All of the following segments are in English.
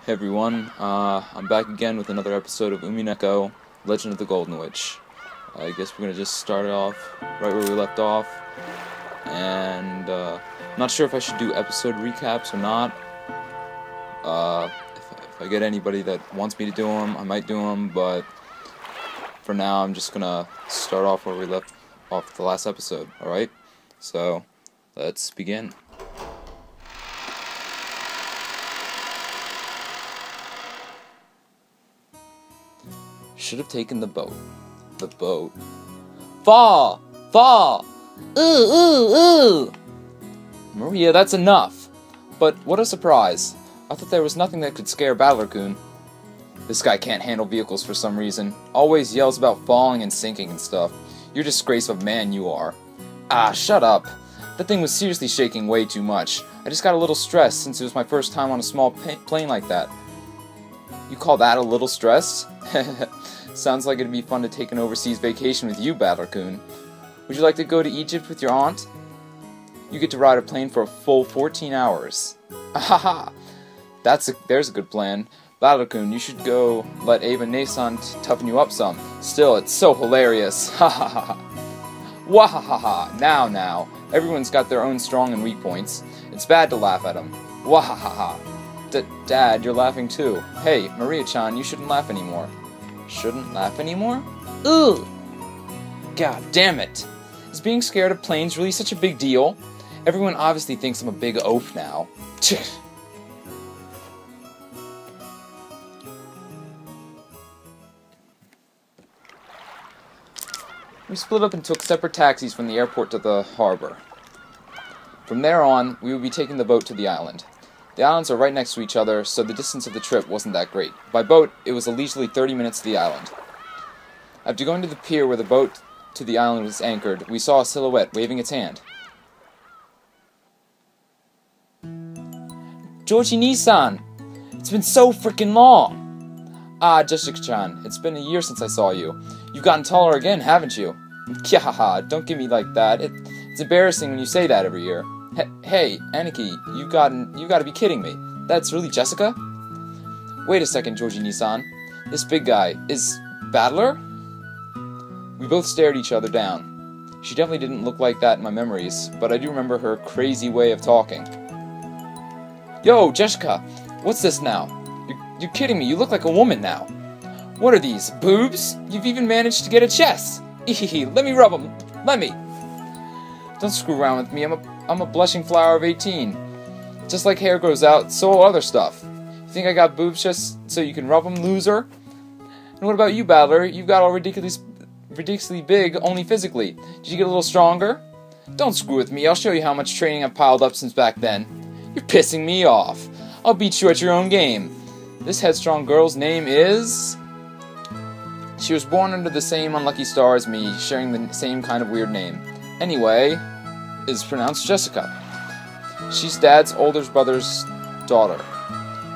Hey everyone, I'm back again with another episode of Umineko, Legend of the Golden Witch. I guess we're gonna just start off right where we left off, and I'm not sure if I should do episode recaps or not. If I get anybody that wants me to do them, I might do them, but for now I'm just gonna start off where we left off the last episode, alright? So, let's begin. Should have taken the boat. The boat. Fall! Fall! Ooh, ooh, ooh! Maria, that's enough! But what a surprise. I thought there was nothing that could scare Battler-kun. This guy can't handle vehicles for some reason. Always yells about falling and sinking and stuff. You're a disgrace of a man, you are. Ah, shut up. That thing was seriously shaking way too much. I just got a little stressed since it was my first time on a small plane like that. You call that a little stressed? Sounds like it'd be fun to take an overseas vacation with you, Battler-kun. Would you like to go to Egypt with your aunt? You get to ride a plane for a full 14 hours. Ahaha! There's a good plan. Battler-kun, you should go let Ava Nason toughen you up some. Still, it's so hilarious. Ha ha ha. Wahahaha. Now. Everyone's got their own strong and weak points. It's bad to laugh at them. Wahahaha. Dad, you're laughing too. Hey, Maria-chan, you shouldn't laugh anymore. Shouldn't laugh anymore? Ugh! God damn it! Is being scared of planes really such a big deal? Everyone obviously thinks I'm a big oaf now. We split up and took separate taxis from the airport to the harbor. From there on, we would be taking the boat to the island. The islands are right next to each other, so the distance of the trip wasn't that great. By boat, it was a leisurely 30 minutes to the island. After going to the pier where the boat to the island was anchored, we saw a silhouette waving its hand. Georgie-Nisan! It's been so freaking long! Ah, Jessica-chan, it's been a year since I saw you. You've gotten taller again, haven't you? Kyahaha, don't give me like that. It's embarrassing when you say that every year. Hey, Aniki, you gotta be kidding me. That's really Jessica? Wait a second, Georgie-Nisan. This big guy is Battler? We both stared each other down. She definitely didn't look like that in my memories, but I do remember her crazy way of talking. Yo, Jessica, what's this now? You're kidding me, you look like a woman now. What are these, boobs? You've even managed to get a chest. Ehehe, let me rub them. Let me. Don't screw around with me, I'm a blushing flower of 18. Just like hair grows out, so will other stuff. You think I got boobs just so you can rub them, loser? And what about you, Battler? You've got all ridiculously big, only physically. Did you get a little stronger? Don't screw with me, I'll show you how much training I've piled up since back then. You're pissing me off. I'll beat you at your own game. This headstrong girl's name is... She was born under the same unlucky star as me, sharing the same kind of weird name. Anyway, is pronounced Jessica. She's Dad's older brother's daughter.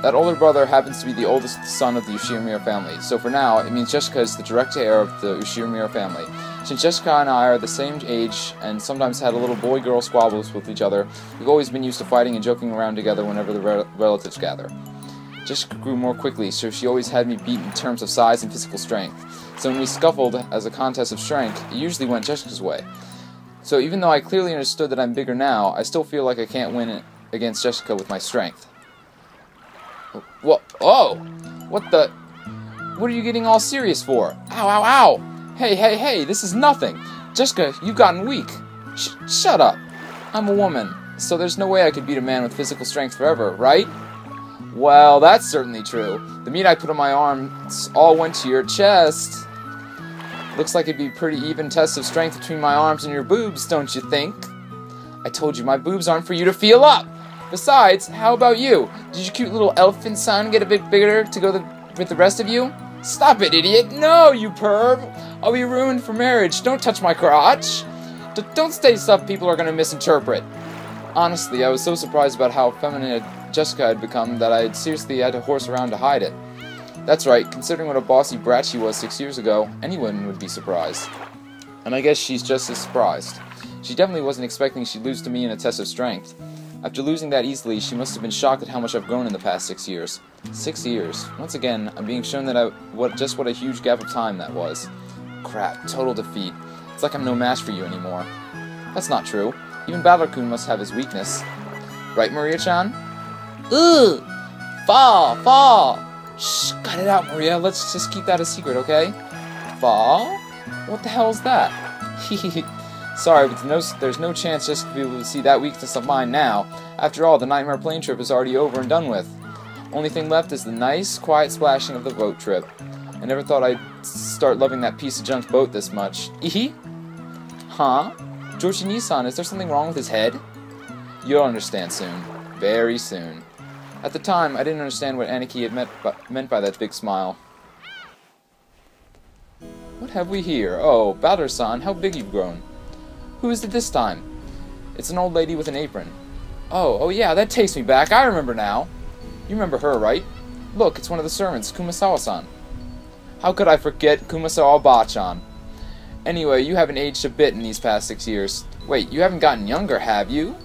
That older brother happens to be the oldest son of the Ushimura family, so for now, it means Jessica is the direct heir of the Ushimura family. Since Jessica and I are the same age, and sometimes had a little boy-girl squabbles with each other, we've always been used to fighting and joking around together whenever the relatives gather. Jessica grew more quickly, so she always had me beat in terms of size and physical strength. So when we scuffled as a contest of strength, it usually went Jessica's way. So even though I clearly understood that I'm bigger now, I still feel like I can't win against Jessica with my strength. What? Oh! What the? What are you getting all serious for? Ow, ow, ow! Hey, this is nothing! Jessica, you've gotten weak! Shut up! I'm a woman, so there's no way I could beat a man with physical strength forever, right? Well, that's certainly true. The meat I put on my arms all went to your chest. Looks like it'd be a pretty even test of strength between my arms and your boobs, don't you think? I told you my boobs aren't for you to feel up! Besides, how about you? Did your cute little elephant son get a bit bigger to go with the rest of you? Stop it, idiot! No, you perv! I'll be ruined for marriage. Don't touch my crotch! Don't say stuff people are gonna misinterpret. Honestly, I was so surprised about how feminine Jessica had become that I seriously had to horse around to hide it. That's right, considering what a bossy brat she was 6 years ago, anyone would be surprised. And I guess she's just as surprised. She definitely wasn't expecting she'd lose to me in a test of strength. After losing that easily, she must have been shocked at how much I've grown in the past 6 years. 6 years. Once again, I'm being shown that just what a huge gap of time that was. Crap, total defeat. It's like I'm no match for you anymore. That's not true. Even Battler-kun must have his weakness. Right, Maria-chan? Ugh! Fall! Shh, cut it out, Maria. Let's just keep that a secret, okay? Fall? What the hell is that? Sorry, but there's no chance just to be able to see that weakness of mine now. After all, the nightmare plane trip is already over and done with. Only thing left is the nice, quiet splashing of the boat trip. I never thought I'd start loving that piece of junk boat this much. Ehe? Huh? Georgie-Nissan, is there something wrong with his head? You'll understand soon. Very soon. At the time, I didn't understand what Aniki had meant by that big smile. What have we here? Oh, Balder-san, how big you've grown. Who is it this time? It's an old lady with an apron. Oh yeah, that takes me back. I remember now. You remember her, right? Look, it's one of the servants, Kumasawa-san. How could I forget Kumasawa-ba-chan? Anyway, you haven't aged a bit in these past 6 years. Wait, you haven't gotten younger, have you?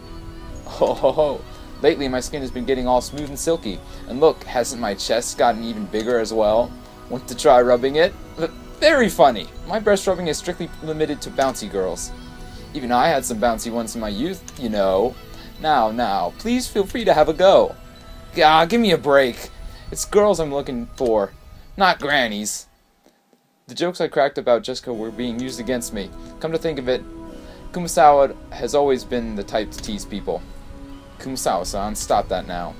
Ho. Lately, my skin has been getting all smooth and silky. And look, hasn't my chest gotten even bigger as well? Want to try rubbing it? Very funny. My breast rubbing is strictly limited to bouncy girls. Even I had some bouncy ones in my youth, you know. Now, please feel free to have a go. Ah, give me a break. It's girls I'm looking for, not grannies. The jokes I cracked about Jessica were being used against me. Come to think of it, Kumasawa has always been the type to tease people. Kumasawa-san, stop that now.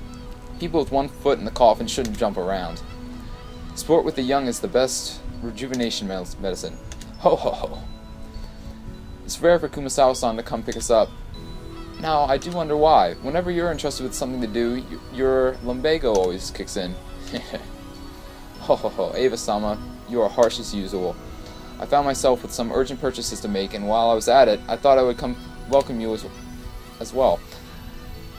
People with one foot in the coffin shouldn't jump around. Sport with the young is the best rejuvenation medicine. Ho. It's rare for Kumasawa-san to come pick us up. Now, I do wonder why. Whenever you're entrusted with something to do, your lumbago always kicks in. Ho, Ava-sama, you are harsh as usual. I found myself with some urgent purchases to make, and while I was at it, I thought I would come welcome you as well.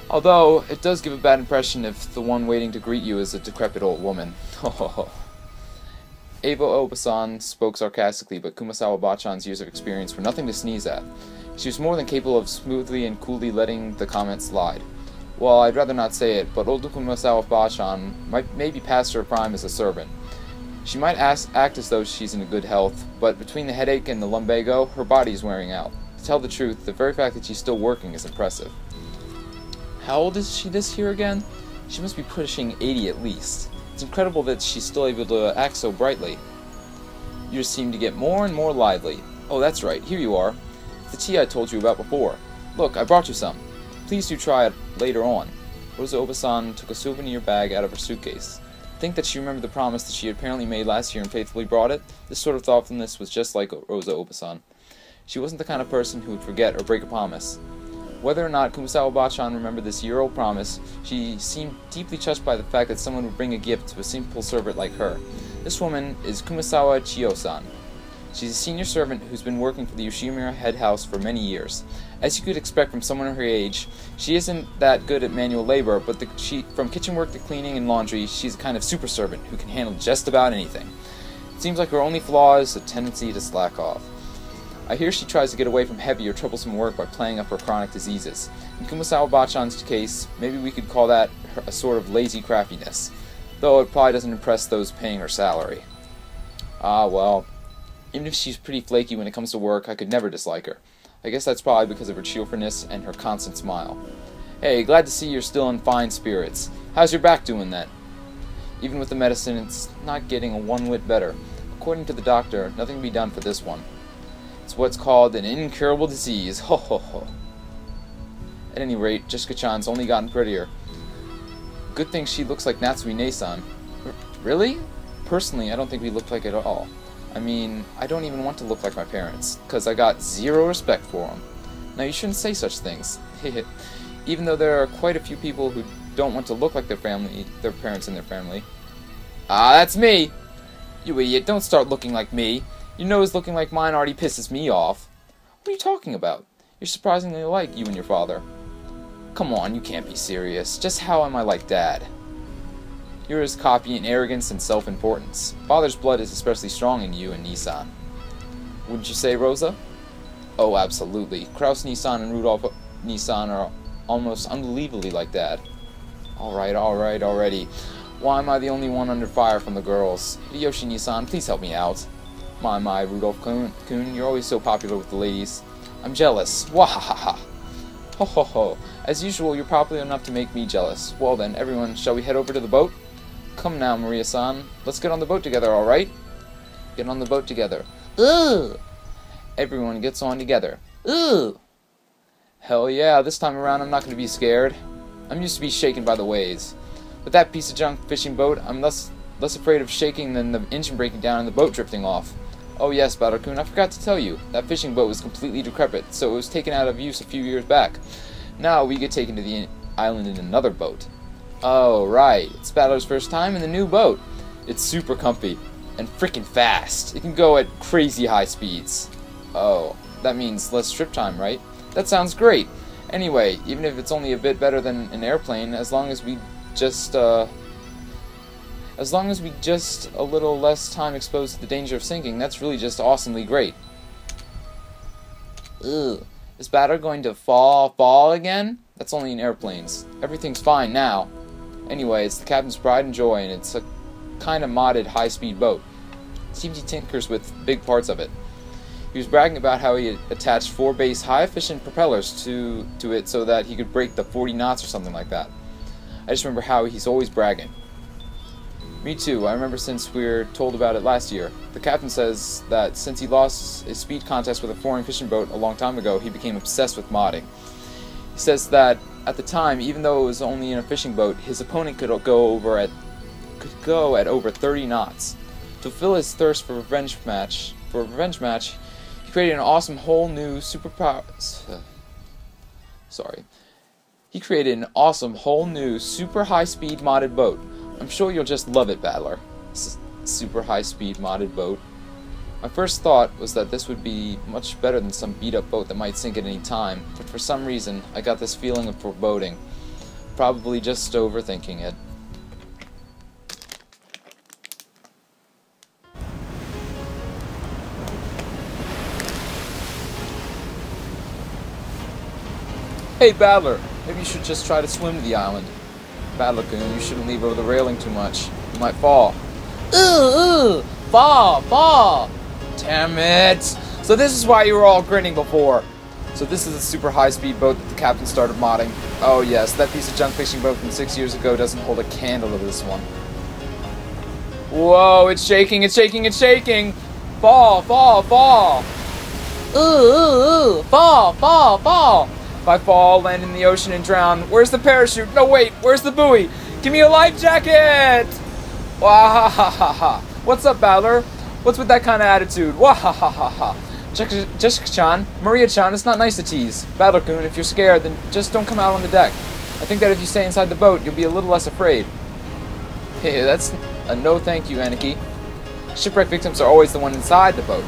Although, it does give a bad impression if the one waiting to greet you is a decrepit old woman. Ho. Ava Oba-san spoke sarcastically, but Kumasawa-ba-chan's years of experience were nothing to sneeze at. She was more than capable of smoothly and coolly letting the comment slide. Well, I'd rather not say it, but old Kumasawa-ba-chan may be past her prime as a servant. She might act as though she's in good health, but between the headache and the lumbago, her body is wearing out. To tell the truth, the very fact that she's still working is impressive. How old is she this year again? She must be pushing 80 at least. It's incredible that she's still able to act so brightly. You just seem to get more and more lively. Oh, that's right, here you are. The tea I told you about before. Look, I brought you some. Please do try it later on. Rosa Oba-san took a souvenir bag out of her suitcase. Think that she remembered the promise that she had apparently made last year and faithfully brought it? This sort of thoughtfulness was just like Rosa Oba-san. She wasn't the kind of person who would forget or break a promise. Whether or not Kumasawa-ba-chan remembered this year-old promise, she seemed deeply touched by the fact that someone would bring a gift to a simple servant like her. This woman is Kumasawa Chiyo-san. She's a senior servant who's been working for the Yoshimura head house for many years. As you could expect from someone her age, she isn't that good at manual labor, but from kitchen work to cleaning and laundry, she's a kind of super servant who can handle just about anything. It seems like her only flaw is a tendency to slack off. I hear she tries to get away from heavy or troublesome work by playing up her chronic diseases. In Kumasawa-ba-chan's case, maybe we could call that a sort of lazy craftiness, though it probably doesn't impress those paying her salary. Ah, well, even if she's pretty flaky when it comes to work, I could never dislike her. I guess that's probably because of her cheerfulness and her constant smile. Hey, glad to see you're still in fine spirits. How's your back doing then? Even with the medicine, it's not getting a one whit better. According to the doctor, nothing can be done for this one. It's what's called an incurable disease. Ho. At any rate, Jessica-chan's only gotten prettier. Good thing she looks like Natsumi-ne-san. Really? Personally, I don't think we look like it at all. I mean, I don't even want to look like my parents, because I got zero respect for them. Now, you shouldn't say such things. Even though there are quite a few people who don't want to look like their parents and their family. Ah, that's me! You idiot, don't start looking like me. Your nose looking like mine already pisses me off. What are you talking about? You're surprisingly alike, you and your father. Come on, you can't be serious. Just how am I like Dad? You're his copy in arrogance and self-importance. Father's blood is especially strong in you and Nissan. Wouldn't you say, Rosa? Oh, absolutely. Kraus Nissan and Rudolph Nissan are almost unbelievably like Dad. Alright, already. Why am I the only one under fire from the girls? Hideyoshi-san, please help me out. My, Rudolph-kun, you're always so popular with the ladies. I'm jealous. Wahahaha. Ho ho ho. As usual, you're popular enough to make me jealous. Well then, everyone, shall we head over to the boat? Come now, Maria-san. Let's get on the boat together, alright? Get on the boat together. Ooh! Everyone gets on together. Ooh! Hell yeah, this time around I'm not going to be scared. I'm used to be shaken by the waves. With that piece of junk fishing boat, I'm less afraid of shaking than the engine breaking down and the boat drifting off. Oh yes, Battle-kun, I forgot to tell you. That fishing boat was completely decrepit, so it was taken out of use a few years back. Now we get taken to the island in another boat. Oh, right. It's Battler's first time in the new boat. It's super comfy and freaking fast. It can go at crazy high speeds. Oh, that means less trip time, right? That sounds great. Anyway, even if it's only a bit better than an airplane, as long as we just a little less time exposed to the danger of sinking, that's really just awesomely great. Ugh. Is Batter going to fall again? That's only in airplanes. Everything's fine now. Anyway, it's the captain's pride and joy, and it's a kind of modded high-speed boat. It seems he tinkers with big parts of it. He was bragging about how he had attached 4 base high-efficient propellers to it so that he could break the 40 knots or something like that. I just remember how he's always bragging. Me too. I remember since we were told about it last year. The captain says that since he lost his speed contest with a foreign fishing boat a long time ago, he became obsessed with modding. He says that at the time, even though it was only in a fishing boat, his opponent could go at over 30 knots. To fulfill his thirst for a revenge match, he created an awesome whole new super high-speed modded boat. I'm sure you'll just love it, Battler. Super high-speed modded boat. My first thought was that this would be much better than some beat-up boat that might sink at any time, but for some reason, I got this feeling of foreboding. Probably just overthinking it. Hey, Battler! Maybe you should just try to swim to the island. Battler-kun, you shouldn't leave over the railing too much. You might fall. Ooh! Fall! Damn it! So this is why you were all grinning before. So this is a super high-speed boat that the captain started modding. Oh yes, that piece of junk fishing boat from 6 years ago doesn't hold a candle to this one. Whoa, it's shaking! Fall! Ooh! Fall! If I fall, land in the ocean and drown, where's the parachute? No, wait, where's the buoy? Give me a life jacket! Wahahaha. What's up, Battler? What's with that kind of attitude? Wahahaha. Jessica-chan, Maria-chan, it's not nice to tease. Battler-kun, if you're scared, then just don't come out on the deck. I think that if you stay inside the boat, you'll be a little less afraid. Hey, that's a no thank you, Aniki. Shipwreck victims are always the one inside the boat.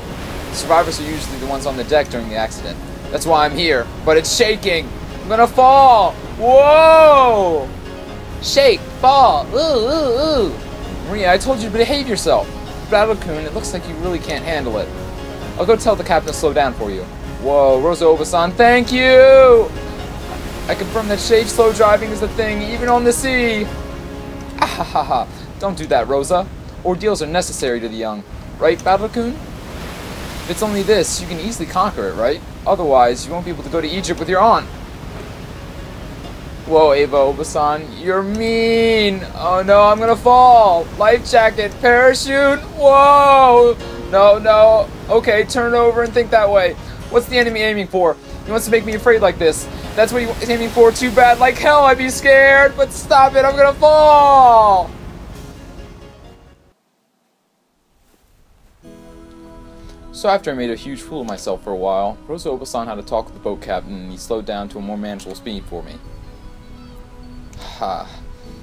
Survivors are usually the ones on the deck during the accident. That's why I'm here. But it's shaking. I'm gonna fall. Whoa! Shake, fall. Ooh. Maria, I told you to behave yourself. Battler-kun, it looks like you really can't handle it. I'll go tell the captain to slow down for you. Whoa, Rosa Oba-san, thank you! I confirm that safe, slow driving is the thing, even on the sea. Ahahaha. Don't do that, Rosa. Ordeals are necessary to the young. Right, Battler-kun? If it's only this, you can easily conquer it, right? Otherwise, you won't be able to go to Egypt with your aunt. Whoa, Ava Oba-san, you're mean! Oh no, I'm gonna fall! Life jacket, parachute, whoa! No. Okay, turn it over and think that way. What's the enemy aiming for? He wants to make me afraid like this. That's what he's aiming for, too bad. Like hell, I'd be scared, but stop it, I'm gonna fall! So after I made a huge fool of myself for a while, Rosa Oba-san had to talk with the boat captain and he slowed down to a more manageable speed for me. Ha,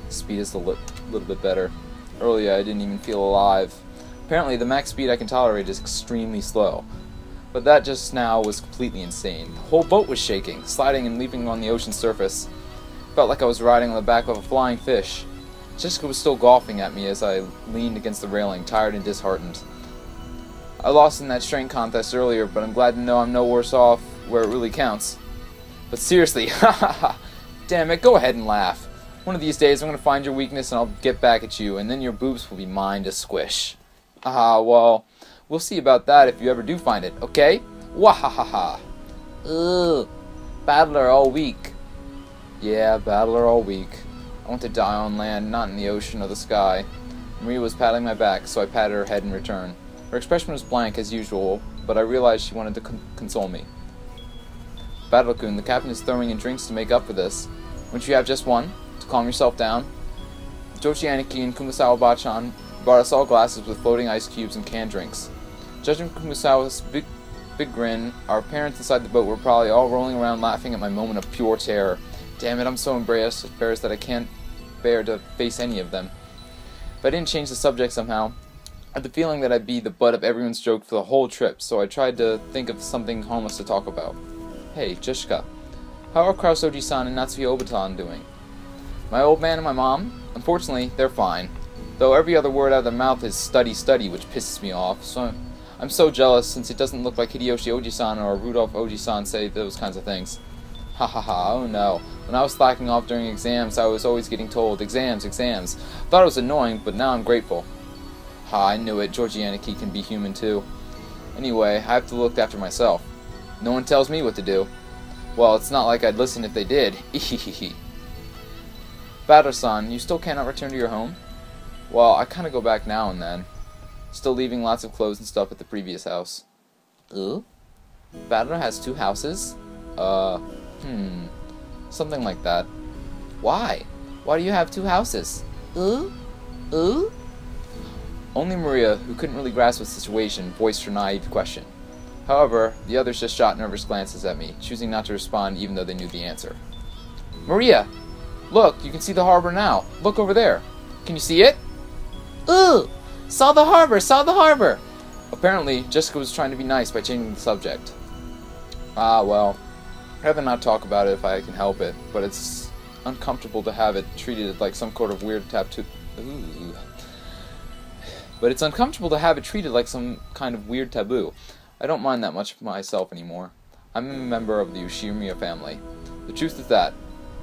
speed is a little bit better. Earlier I didn't even feel alive. Apparently the max speed I can tolerate is extremely slow. But that just now was completely insane. The whole boat was shaking, sliding and leaping on the ocean's surface. Felt like I was riding on the back of a flying fish. Jessica was still golfing at me as I leaned against the railing, tired and disheartened. I lost in that strength contest earlier, but I'm glad to know I'm no worse off where it really counts. But seriously, hahaha, Damn it, go ahead and laugh. One of these days I'm gonna find your weakness and I'll get back at you, and then your boobs will be mine to squish. Well, we'll see about that if you ever do find it, okay? Wahahaha. Ugh. Battler all week. Yeah, battler all week. I want to die on land, not in the ocean or the sky. Maria was patting my back, so I patted her head in return. Her expression was blank as usual, but I realized she wanted to console me. Battler-kun, the captain is throwing in drinks to make up for this. Wouldn't you have just one, to calm yourself down? Jochi Aniki and Kumasawa Bachan brought us all glasses with floating ice cubes and canned drinks. Judging from Kumasawa's big grin, our parents inside the boat were probably all rolling around laughing at my moment of pure terror. Damn it, I'm so embarrassed that I can't bear to face any of them. If I didn't change the subject somehow, I had the feeling that I'd be the butt of everyone's joke for the whole trip, so I tried to think of something harmless to talk about. Hey, Jishka, how are Kraus Oji-san and Natsuya Obatan doing? My old man and my mom? Unfortunately, they're fine. Though every other word out of their mouth is study, study, which pisses me off, so I'm so jealous since it doesn't look like Hideyoshi Oji-san or Rudolph Oji-san say those kinds of things. Ha ha ha, oh no. When I was slacking off during exams, I was always getting told, exams, exams. Thought it was annoying, but now I'm grateful. Ha, I knew it, Georgie Aniki can be human too. Anyway, I have to look after myself. No one tells me what to do. Well, it's not like I'd listen if they did. Ehehehe. Batter-san, you still cannot return to your home? Well, I kinda go back now and then. Still leaving lots of clothes and stuff at the previous house. Ooh? Batter has 2 houses? Something like that. Why? Why do you have 2 houses? Ooh? Ooh? Only Maria, who couldn't really grasp the situation, voiced her naive question. However, the others just shot nervous glances at me, choosing not to respond even though they knew the answer. Maria! Look, you can see the harbor now. Look over there. Can you see it? Ooh! Saw the harbor! Saw the harbor! Apparently, Jessica was trying to be nice by changing the subject. Well, I'd rather not talk about it if I can help it, but it's uncomfortable to have it treated like some sort of weird taboo. Ooh. But it's uncomfortable to have it treated like some kind of weird taboo. I don't mind that much myself anymore. I'm a member of the Ushimiya family. The truth is that,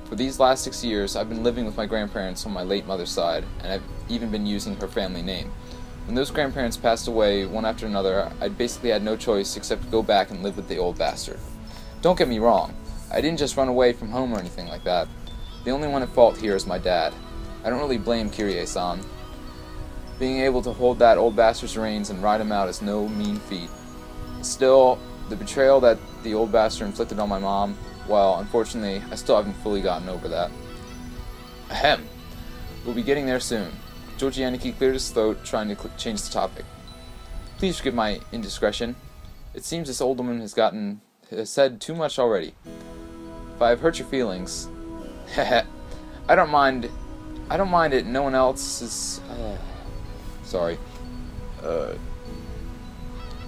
for these last 6 years, I've been living with my grandparents on my late mother's side, and I've even been using her family name. When those grandparents passed away, one after another, I basically had no choice except to go back and live with the old bastard. Don't get me wrong, I didn't just run away from home or anything like that. The only one at fault here is my dad. I don't really blame Kirie-san. Being able to hold that old bastard's reins and ride him out is no mean feat. Still, the betrayal that the old bastard inflicted on my mom, well, unfortunately, I still haven't fully gotten over that. Ahem. We'll be getting there soon. Joji Aniki cleared his throat, trying to change the topic. Please forgive my indiscretion. It seems this old woman has said too much already. If I have hurt your feelings, heh, I don't mind it. No one else is. Sorry.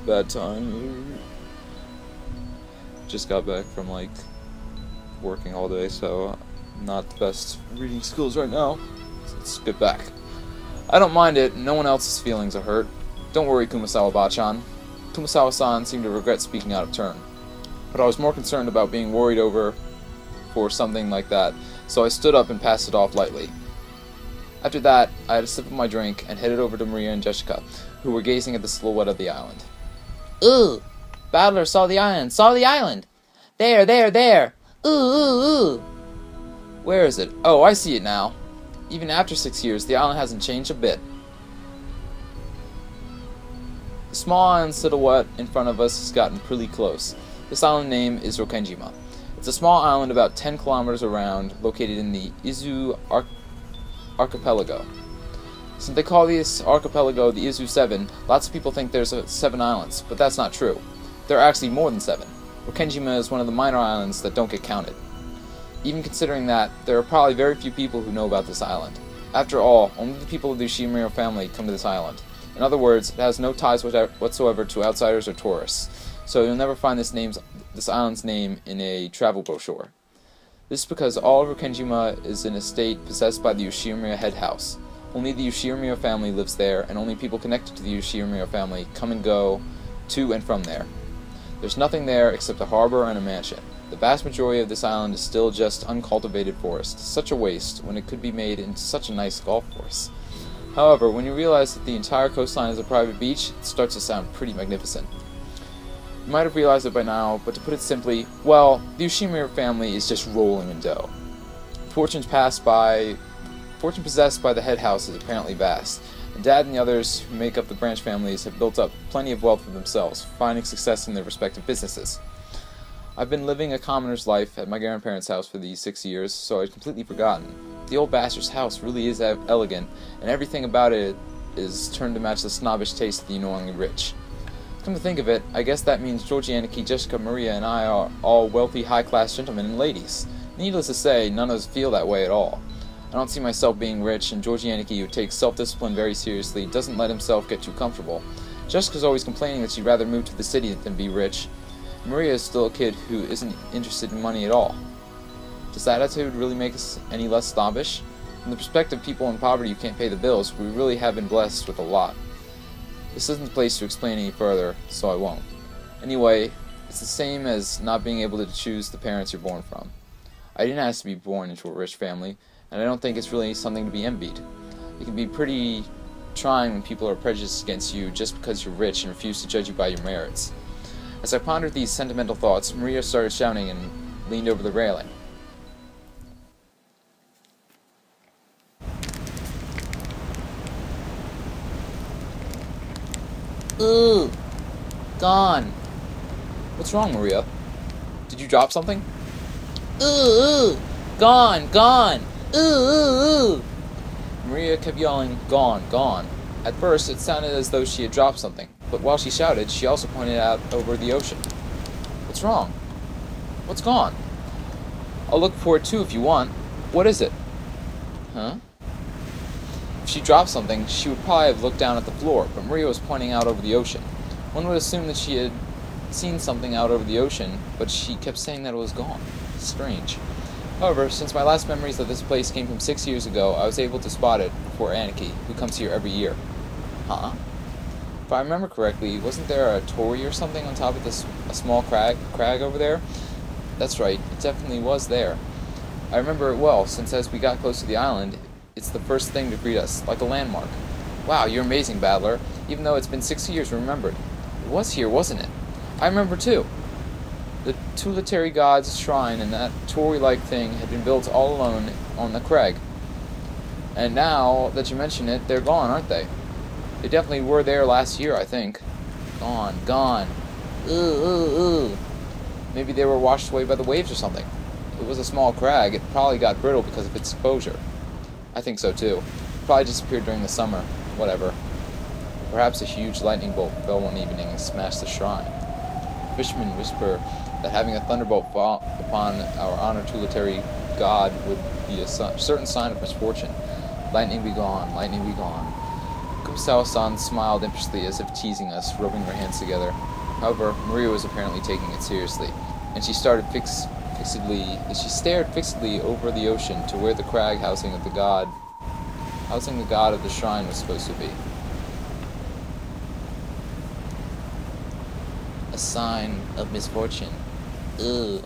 Bad time. Just got back from working all day, so not the best reading skills right now. Let's get back. I don't mind it. No one else's feelings are hurt. Don't worry, Kumasawa-bachan. Kumasawa-san seemed to regret speaking out of turn. But I was more concerned about being worried over for something like that, so I stood up and passed it off lightly. After that, I had a sip of my drink and headed over to Maria and Jessica, who were gazing at the silhouette of the island. Ooh! Battler saw the island! Saw the island! There, there, there! Ooh, ooh, ooh! Where is it? Oh, I see it now. Even after 6 years, the island hasn't changed a bit. The small island silhouette in front of us has gotten pretty close. This island name is Rokenjima. It's a small island about 10 kilometers around, located in the Izu archipelago. Since they call this archipelago the Izu 7, lots of people think there's 7 islands, but that's not true. There are actually more than 7. Rokenjima is one of the minor islands that don't get counted. Even considering that, there are probably very few people who know about this island. After all, only the people of the Ushimiya family come to this island. In other words, it has no ties whatsoever to outsiders or tourists, so you'll never find this island's name in a travel brochure. This is because all of Rokenjima is an estate possessed by the Ushimiya head house. Only the Ushimiya family lives there, and only people connected to the Ushimiya family come and go to and from there. There's nothing there except a harbor and a mansion. The vast majority of this island is still just uncultivated forest. Such a waste, when it could be made into such a nice golf course. However, when you realize that the entire coastline is a private beach, it starts to sound pretty magnificent. You might have realized it by now, but to put it simply, well, the Ushimura family is just rolling in dough. Fortune possessed by the head house is apparently vast, and Dad and the others who make up the branch families have built up plenty of wealth for themselves, finding success in their respective businesses. I've been living a commoner's life at my grandparents' house for these 6 years, so I'd completely forgotten. The old bastard's house really is elegant, and everything about it is turned to match the snobbish taste of the annoyingly rich. Come to think of it, I guess that means Georgianiki, Jessica, Maria, and I are all wealthy, high-class gentlemen and ladies. Needless to say, none of us feel that way at all. I don't see myself being rich, and Georgianiki, who takes self-discipline very seriously, doesn't let himself get too comfortable. Jessica's always complaining that she'd rather move to the city than be rich. Maria is still a kid who isn't interested in money at all. Does that attitude really make us any less snobbish? From the perspective of people in poverty who can't pay the bills, we really have been blessed with a lot. This isn't the place to explain any further, so I won't. Anyway, it's the same as not being able to choose the parents you're born from. I didn't ask to be born into a rich family, and I don't think it's really something to be envied. It can be pretty trying when people are prejudiced against you just because you're rich and refuse to judge you by your merits. As I pondered these sentimental thoughts, Maria started shouting and leaned over the railing. Ooh, gone. What's wrong, Maria? Did you drop something? Ooh, gone, gone. Ooh. Maria kept yelling, gone, gone. At first, it sounded as though she had dropped something, but while she shouted, she also pointed out over the ocean. What's wrong? What's gone? I'll look for it too if you want. What is it? Huh? If she dropped something, she would probably have looked down at the floor, but Maria was pointing out over the ocean. One would assume that she had seen something out over the ocean, but she kept saying that it was gone. Strange. However, since my last memories of this place came from 6 years ago, I was able to spot it before Aniki, who comes here every year. Huh? If I remember correctly, wasn't there a torii or something on top of a small crag over there? That's right, it definitely was there. I remember it well, since as we got close to the island, it's the first thing to greet us, like a landmark. Wow, you're amazing, Battler. Even though it's been 6 years, remembered. It was here, wasn't it? I remember too. The tutelary god's shrine and that torii-like thing had been built all alone on the crag. And now that you mention it, they're gone, aren't they? They definitely were there last year, I think. Gone, gone. Ooh. Maybe they were washed away by the waves or something. If it was a small crag, it probably got brittle because of its exposure. I think so too. It probably disappeared during the summer. Whatever. Perhaps a huge lightning bolt fell one evening and smashed the shrine. Fishermen whisper that having a thunderbolt fall upon our honored tutelary god would be a certain sign of misfortune. Lightning be gone, lightning be gone. Kumasawa-san smiled impishly as if teasing us, rubbing her hands together. However, Maria was apparently taking it seriously, and she stared fixedly over the ocean to where the crag housing the god of the shrine was supposed to be. A sign of misfortune. Ugh.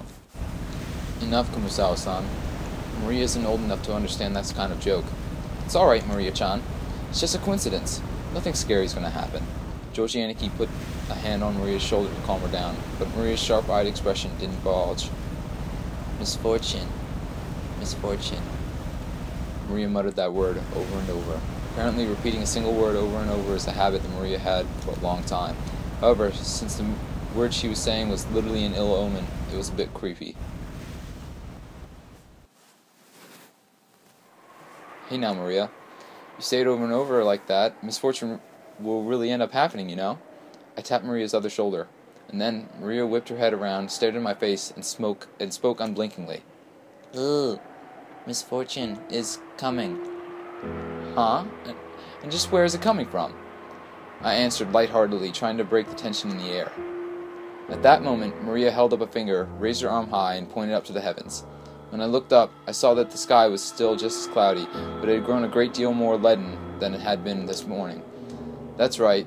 Enough, Kumasawa-san. Maria isn't old enough to understand that kind of joke. It's alright, Maria-chan. It's just a coincidence. Nothing scary is going to happen. Georgianiki put a hand on Maria's shoulder to calm her down, but Maria's sharp-eyed expression didn't budge. Misfortune. Misfortune. Maria muttered that word over and over. Apparently, repeating a single word over and over is a habit that Maria had for a long time. However, since the word she was saying was literally an ill omen, it was a bit creepy. Hey now, Maria. You say it over and over like that, misfortune will really end up happening, you know? I tapped Maria's other shoulder, and then Maria whipped her head around, stared in my face, and spoke unblinkingly. Ooh, misfortune is coming. Huh? And just where is it coming from? I answered lightheartedly, trying to break the tension in the air. At that moment, Maria held up a finger, raised her arm high, and pointed up to the heavens. When I looked up, I saw that the sky was still just as cloudy, but it had grown a great deal more leaden than it had been this morning. That's right.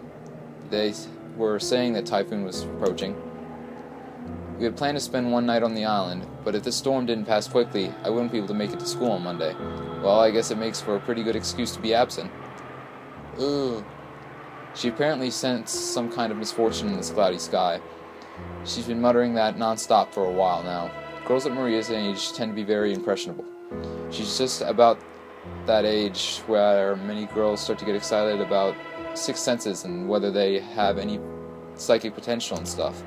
They were saying that typhoon was approaching. We had planned to spend one night on the island, but if the storm didn't pass quickly, I wouldn't be able to make it to school on Monday. Well, I guess it makes for a pretty good excuse to be absent. Ugh. She apparently sensed some kind of misfortune in this cloudy sky. She's been muttering that non-stop for a while now. Girls at Maria's age tend to be very impressionable. She's just about that age where many girls start to get excited about sixth senses and whether they have any psychic potential and stuff.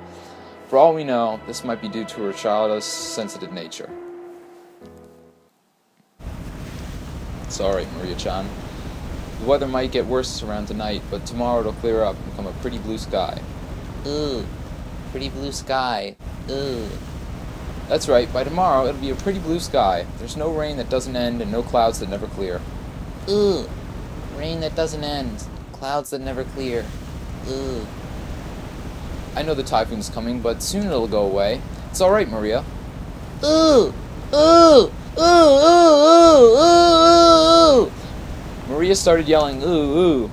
For all we know, this might be due to her childish, sensitive nature. Sorry, Maria-chan. The weather might get worse around tonight, but tomorrow it'll clear up and become a pretty blue sky. Ooh, pretty blue sky. Ooh. That's right, by tomorrow it'll be a pretty blue sky. There's no rain that doesn't end and no clouds that never clear. Ooh, rain that doesn't end, clouds that never clear. Ooh. I know the typhoon's coming, but soon it'll go away. It's alright, Maria. Ooh! Ooh! Ooh! Ooh! Ooh! Ooh! Maria started yelling, ooh, ooh.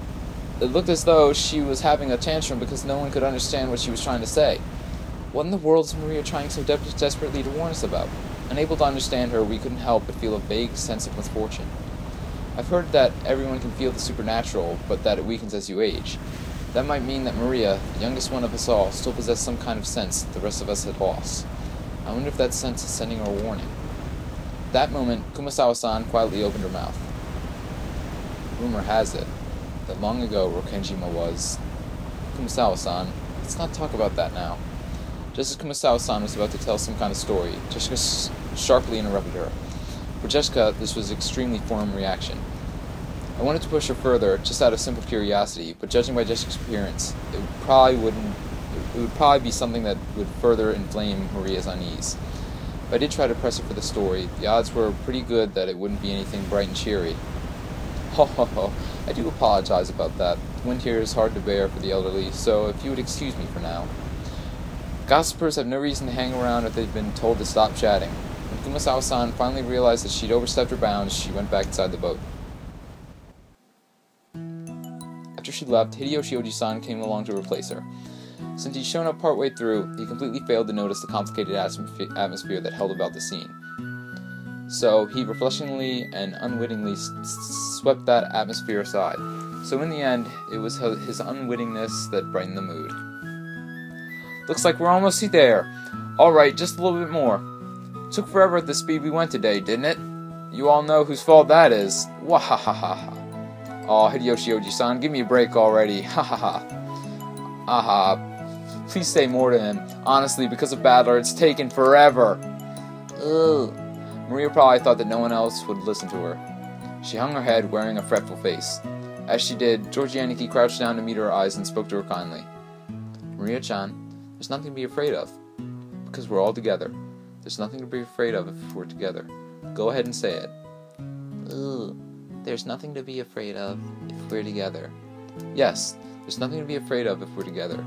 It looked as though she was having a tantrum because no one could understand what she was trying to say. What in the world is Maria trying so desperately to warn us about? Unable to understand her, we couldn't help but feel a vague sense of misfortune. I've heard that everyone can feel the supernatural, but that it weakens as you age. That might mean that Maria, the youngest one of us all, still possessed some kind of sense that the rest of us had lost. I wonder if that sense is sending her a warning. At that moment, Kumasawa-san quietly opened her mouth. Rumor has it that long ago Rokenjima was... Kumasawa-san, let's not talk about that now. Just as Kumasawa-san was about to tell some kind of story, Jessica sharply interrupted her. For Jessica, this was an extremely foreign reaction. I wanted to push her further, just out of simple curiosity, but judging by Jessica's appearance, it would probably be something that would further inflame Maria's unease. If I did try to press her for the story, the odds were pretty good that it wouldn't be anything bright and cheery. Ho ho ho, I do apologize about that. The wind here is hard to bear for the elderly, so if you would excuse me for now. Gossipers have no reason to hang around if they've been told to stop chatting. When Kumasawa-san finally realized that she'd overstepped her bounds, she went back inside the boat. After she left, Hideyoshi Oji-san came along to replace her. Since he'd shown up partway through, he completely failed to notice the complicated atmosphere that held about the scene. So he reflexively and unwittingly swept that atmosphere aside. So in the end, it was his unwittingness that brightened the mood. Looks like we're almost there. Alright, just a little bit more. Took forever at the speed we went today, didn't it? You all know whose fault that is. Wahahaha. Aw, Hideyoshi Oji-san, give me a break already. Ha ha ha. Aha. Please say more to him. Honestly, because of Battler, it's taken forever. Ugh. Maria probably thought that no one else would listen to her. She hung her head, wearing a fretful face. As she did, Georgianiki crouched down to meet her eyes and spoke to her kindly. Maria-chan, there's nothing to be afraid of. Because we're all together. There's nothing to be afraid of if we're together. Go ahead and say it. Ooh. There's nothing to be afraid of if we're together. Yes, there's nothing to be afraid of if we're together.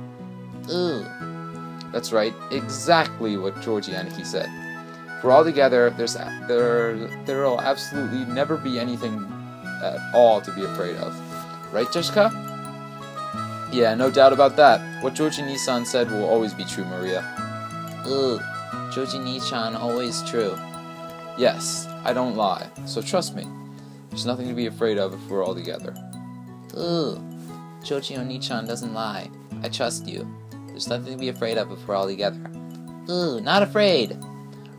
Ooh. That's right, exactly what Georgianiki said. If we're all together, there'll absolutely never be anything at all to be afraid of. Right, Jessica? Yeah, no doubt about that. What Georgie-san said will always be true, Maria. Ooh, Georgie-chan always true. Yes, I don't lie, so trust me. There's nothing to be afraid of if we're all together. Ooh, Georgie-chan doesn't lie. I trust you. There's nothing to be afraid of if we're all together. Ooh, not afraid!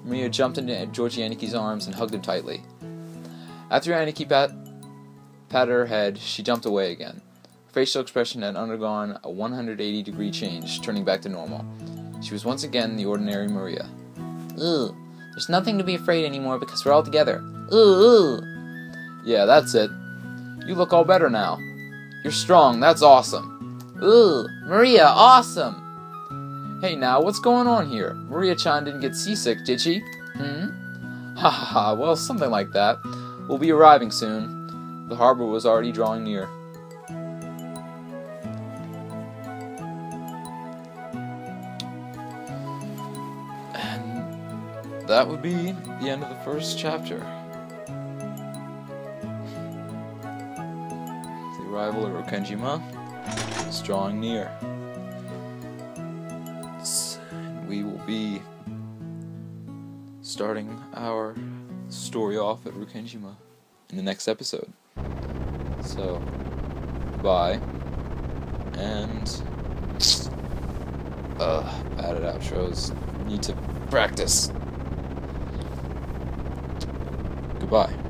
Maria jumped into Georgie Aniki's arms and hugged him tightly. After Aniki patted her head, she jumped away again. Her facial expression had undergone a 180-degree change, turning back to normal. She was once again the ordinary Maria. Ooh, there's nothing to be afraid anymore because we're all together. Ooh, ooh. Yeah, that's it. You look all better now. You're strong, that's awesome. Ooh, Maria, awesome! Hey now, what's going on here? Maria-chan didn't get seasick, did she? Ha ha ha, well, something like that. We'll be arriving soon. The harbor was already drawing near. And that would be the end of the first chapter. The arrival of Rokenjima is drawing near. we will be starting our story off at Rukenjima in the next episode. So, bye, and bad at outros. Need to practice. Goodbye.